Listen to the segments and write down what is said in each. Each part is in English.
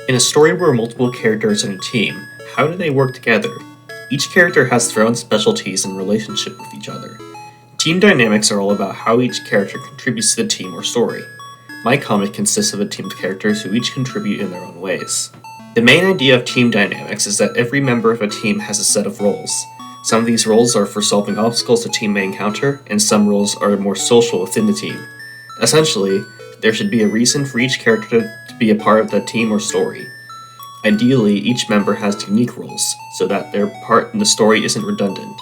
In a story where multiple characters are in a team, how do they work together? Each character has their own specialties and relationship with each other. Team dynamics are all about how each character contributes to the team or story. My comic consists of a team of characters who each contribute in their own ways. The main idea of team dynamics is that every member of a team has a set of roles. Some of these roles are for solving obstacles a team may encounter, and some roles are more social within the team. Essentially, there should be a reason for each character to be a part of the team or story. Ideally, each member has unique roles, so that their part in the story isn't redundant.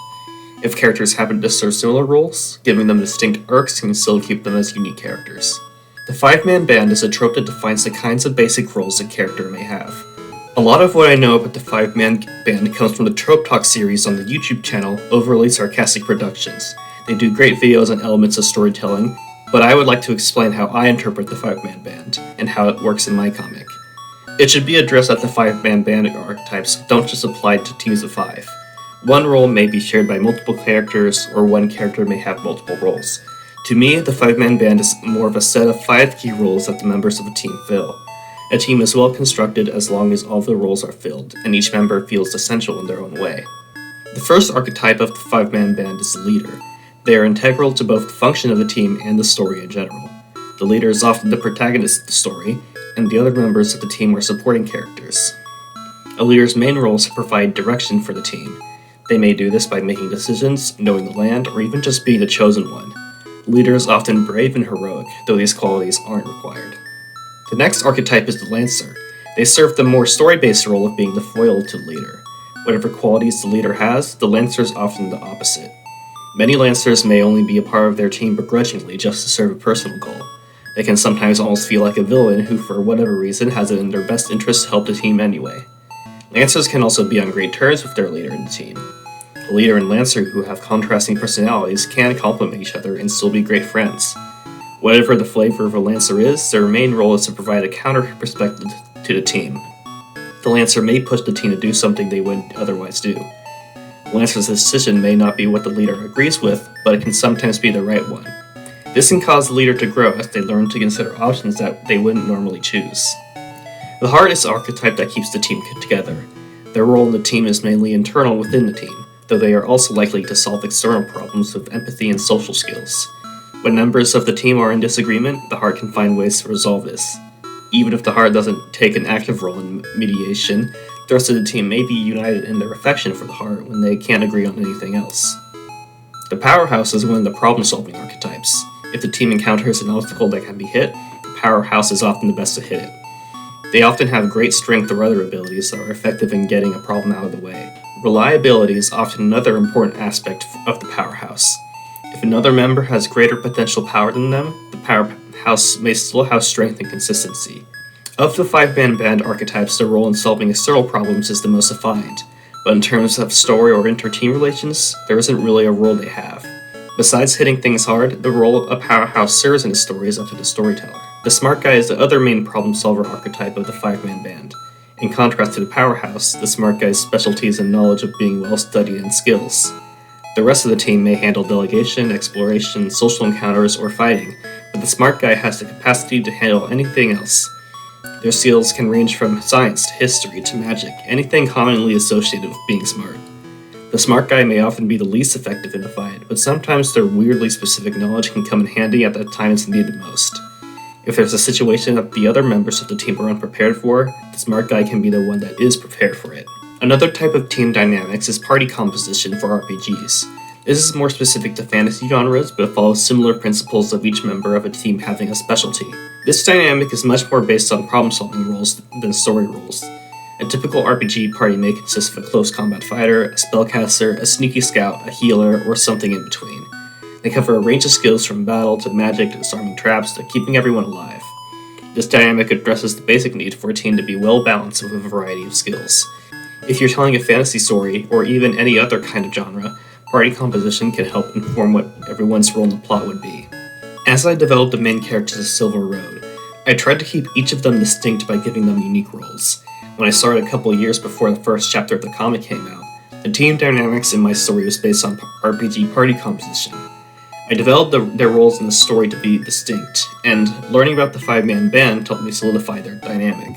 If characters happen to serve similar roles, giving them distinct arcs can still keep them as unique characters. The Fiveman Band is a trope that defines the kinds of basic roles a character may have. A lot of what I know about the Fiveman Band comes from the Trope Talk series on the YouTube channel Overly Sarcastic Productions. They do great videos on elements of storytelling, but I would like to explain how I interpret the Fiveman Band, and how it works in my comic. It should be addressed that the Fiveman Band archetypes don't just apply to teams of 5. One role may be shared by multiple characters, or one character may have multiple roles. To me, the Fiveman Band is more of a set of 5 key roles that the members of a team fill. A team is well constructed as long as all the roles are filled, and each member feels essential in their own way. The first archetype of the Fiveman Band is the leader. They are integral to both the function of the team and the story in general. The leader is often the protagonist of the story, and the other members of the team are supporting characters. A leader's main role is to provide direction for the team. They may do this by making decisions, knowing the land, or even just being the chosen one. The leader is often brave and heroic, though these qualities aren't required. The next archetype is the Lancer. They serve the more story-based role of being the foil to the leader. Whatever qualities the leader has, the Lancer is often the opposite. Many Lancers may only be a part of their team begrudgingly just to serve a personal goal. They can sometimes almost feel like a villain who, for whatever reason, has it in their best interest to help the team anyway. Lancers can also be on great terms with their leader in the team. A leader and Lancer who have contrasting personalities can complement each other and still be great friends. Whatever the flavor of a Lancer is, their main role is to provide a counter perspective to the team. The Lancer may push the team to do something they wouldn't otherwise do. Lancer's decision may not be what the leader agrees with, but it can sometimes be the right one. This can cause the leader to grow as they learn to consider options that they wouldn't normally choose. The Heart is the archetype that keeps the team together. Their role in the team is mainly internal within the team, though they are also likely to solve external problems with empathy and social skills. When members of the team are in disagreement, the Heart can find ways to resolve this. Even if the Heart doesn't take an active role in mediation, the rest of the team may be united in their affection for the Heart when they can't agree on anything else. The Powerhouse is one of the problem-solving archetypes. If the team encounters an obstacle that can be hit, the Powerhouse is often the best to hit it. They often have great strength or other abilities that are effective in getting a problem out of the way. Reliability is often another important aspect of the Powerhouse. If another member has greater potential power than them, the Powerhouse may still have strength and consistency. Of the Fiveman Band archetypes, their role in solving external problems is the most defined, but in terms of story or inter-team relations, there isn't really a role they have. Besides hitting things hard, the role a Powerhouse serves in a story is up to the storyteller. The Smart Guy is the other main problem-solver archetype of the Fiveman Band. In contrast to the Powerhouse, the Smart Guy's specialty is in knowledge of being well-studied and skills. The rest of the team may handle delegation, exploration, social encounters, or fighting, but the Smart Guy has the capacity to handle anything else. Their skills can range from science to history to magic, anything commonly associated with being smart. The Smart Guy may often be the least effective in a fight, but sometimes their weirdly specific knowledge can come in handy at the time it's needed most. If there's a situation that the other members of the team are unprepared for, the Smart Guy can be the one that is prepared for it. Another type of team dynamics is party composition for RPGs. This is more specific to fantasy genres, but follows similar principles of each member of a team having a specialty. This dynamic is much more based on problem-solving roles than story roles. A typical RPG party may consist of a close combat fighter, a spellcaster, a sneaky scout, a healer, or something in between. They cover a range of skills from battle to magic to disarming traps to keeping everyone alive. This dynamic addresses the basic need for a team to be well-balanced with a variety of skills. If you're telling a fantasy story, or even any other kind of genre, party composition can help inform what everyone's role in the plot would be. As I developed the main characters of Silver Road, I tried to keep each of them distinct by giving them unique roles. When I started a couple years before the first chapter of the comic came out, the team dynamics in my story was based on RPG party composition. I developed their roles in the story to be distinct, and learning about the Fiveman Band helped me solidify their dynamic.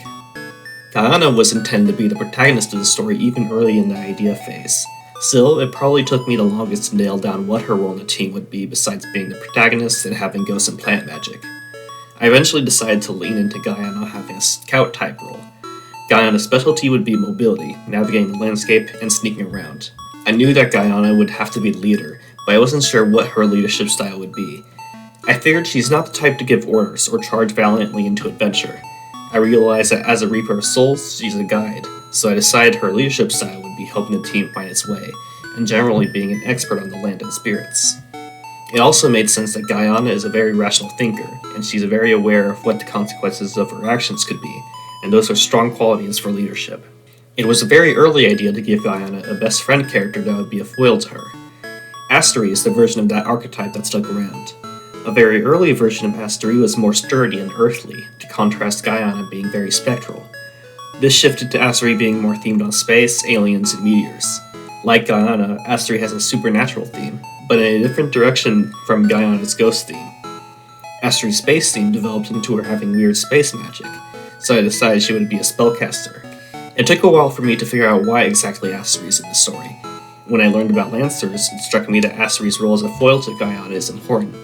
Guyana was intended to be the protagonist of the story even early in the idea phase. Still, it probably took me the longest to nail down what her role in the team would be besides being the protagonist and having ghost and plant magic. I eventually decided to lean into Guyana having a scout type role. Guyana's specialty would be mobility, navigating the landscape, and sneaking around. I knew that Guyana would have to be the leader, but I wasn't sure what her leadership style would be. I figured she's not the type to give orders or charge valiantly into adventure. I realized that as a Reaper of Souls, she's a guide, so I decided her leadership style would be helping the team find its way, and generally being an expert on the land and spirits. It also made sense that Guyana is a very rational thinker, and she's very aware of what the consequences of her actions could be, and those are strong qualities for leadership. It was a very early idea to give Guyana a best friend character that would be a foil to her. Astri is the version of that archetype that stuck around. A very early version of Astri was more sturdy and earthly, to contrast Guyana being very spectral. This shifted to Astri being more themed on space, aliens, and meteors. Like Guyana, Astri has a supernatural theme, but in a different direction from Guyana's ghost theme. Astri's space theme developed into her having weird space magic, so I decided she would be a spellcaster. It took a while for me to figure out why exactly Astri is in the story. When I learned about Lancers, it struck me that Astri's role as a foil to Guyana is important.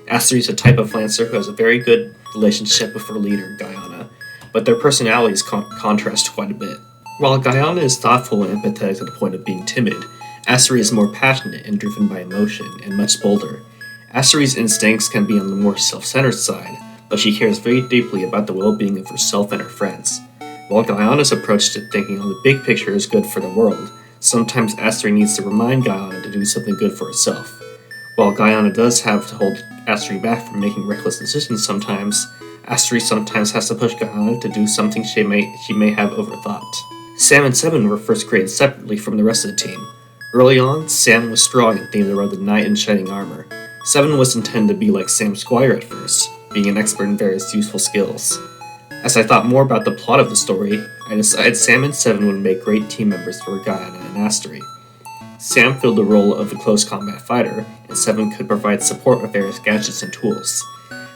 Astri is a type of Lancer who has a very good relationship with her leader, Guyana, but their personalities contrast quite a bit. While Guyana is thoughtful and empathetic to the point of being timid, Astri is more passionate and driven by emotion, and much bolder. Astri's instincts can be on the more self-centered side, but she cares very deeply about the well-being of herself and her friends. While Guyana's approach to thinking on the big picture is good for the world, sometimes Astri needs to remind Guyana to do something good for herself. While Guyana does have to hold Astri back from making reckless decisions sometimes, Astri sometimes has to push Guyana to do something she may have overthought. Sam and Seven were first created separately from the rest of the team. Early on, Sam was strong and themed around the knight in shining armor. Seven was intended to be like Sam Squire at first, being an expert in various useful skills. As I thought more about the plot of the story, I decided Sam and Seven would make great team members for Guyana and Astri. Sam filled the role of a close combat fighter, and Seven could provide support with various gadgets and tools.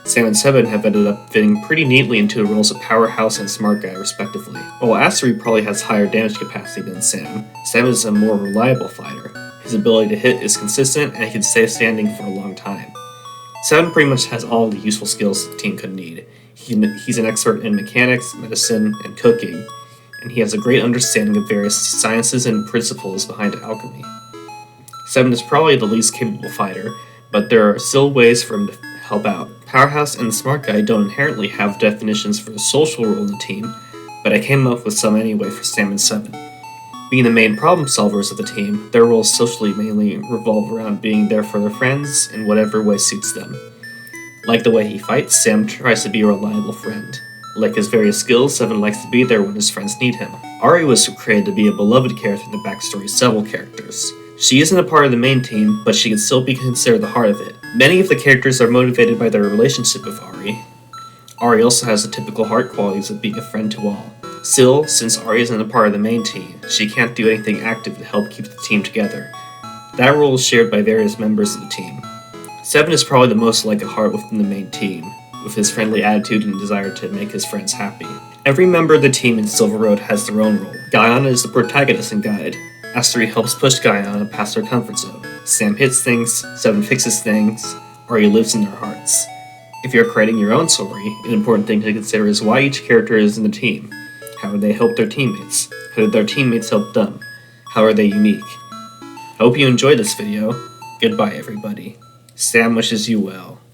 Sam and Seven have ended up fitting pretty neatly into the roles of Powerhouse and Smart Guy respectively. While Astri probably has higher damage capacity than Sam, Sam is a more reliable fighter. His ability to hit is consistent, and he can stay standing for a long time. Seven pretty much has all of the useful skills the team could need. He's an expert in mechanics, medicine, and cooking, and he has a great understanding of various sciences and principles behind alchemy. Seven is probably the least capable fighter, but there are still ways for him to help out. Powerhouse and the Smart Guy don't inherently have definitions for the social role in the team, but I came up with some anyway for Sam and Seven. Being the main problem solvers of the team, their roles socially mainly revolve around being there for their friends in whatever way suits them. Like the way he fights, Sam tries to be a reliable friend. Like his various skills, Seven likes to be there when his friends need him. Ari was created to be a beloved character in the backstory of several characters. She isn't a part of the main team, but she can still be considered the heart of it. Many of the characters are motivated by their relationship with Ari. Ari also has the typical heart qualities of being a friend to all. Still, since Ari isn't a part of the main team, she can't do anything active to help keep the team together. That role is shared by various members of the team. Seven is probably the most like a heart within the main team, with his friendly attitude and desire to make his friends happy. Every member of the team in Silver Road has their own role. Guyana is the protagonist and guide. Astri helps push Guyana past her comfort zone. Sam hits things, Seven fixes things, Ari lives in their hearts. If you're creating your own story, an important thing to consider is why each character is in the team. How do they help their teammates? How did their teammates help them? How are they unique? I hope you enjoyed this video. Goodbye, everybody. Sam wishes you well.